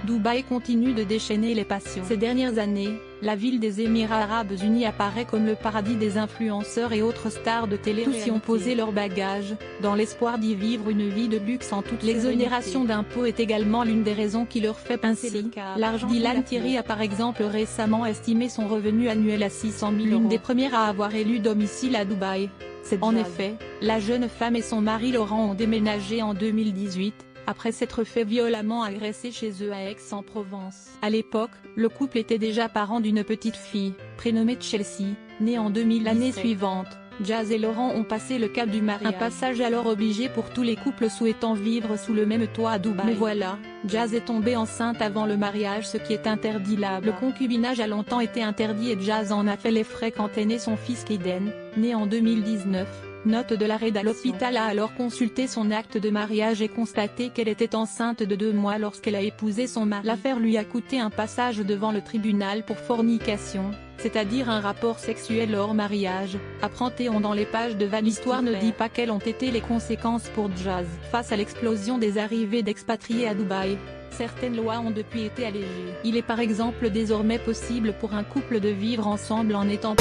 Dubaï continue de déchaîner les passions. Ces dernières années, la ville des Émirats Arabes Unis apparaît comme le paradis des influenceurs et autres stars de télé-réalité. Tous y ont posé leurs bagages, dans l'espoir d'y vivre une vie de luxe en toute l'exonération d'impôts est également l'une des raisons qui leur fait pincer l'argent. Dylan Thierry a par exemple récemment estimé son revenu annuel à 600 000 €. L'une des premières à avoir élu domicile à Dubaï. En effet, la jeune femme et son mari Laurent ont déménagé en 2018. Après s'être fait violemment agresser chez eux à Aix-en-Provence. À l'époque, le couple était déjà parent d'une petite fille, prénommée Chelsea, née en 2000. L'année suivante, Jazz et Laurent ont passé le cap du mariage. Un passage alors obligé pour tous les couples souhaitant vivre sous le même toit à Dubaï. Mais voilà, Jazz est tombée enceinte avant le mariage, ce qui est interdit là-bas. Le concubinage a longtemps été interdit et Jazz en a fait les frais quand est né son fils Kaden, né en 2019. Note de la rédaction. L'hôpital a alors consulté son acte de mariage et constaté qu'elle était enceinte de 2 mois lorsqu'elle a épousé son mari. L'affaire lui a coûté un passage devant le tribunal pour fornication, c'est-à-dire un rapport sexuel hors mariage, apprend-on dans les pages de Vanity. L'histoire ne dit pas quelles ont été les conséquences pour Jazz. Face à l'explosion des arrivées d'expatriés à Dubaï, certaines lois ont depuis été allégées. Il est par exemple désormais possible pour un couple de vivre ensemble en étant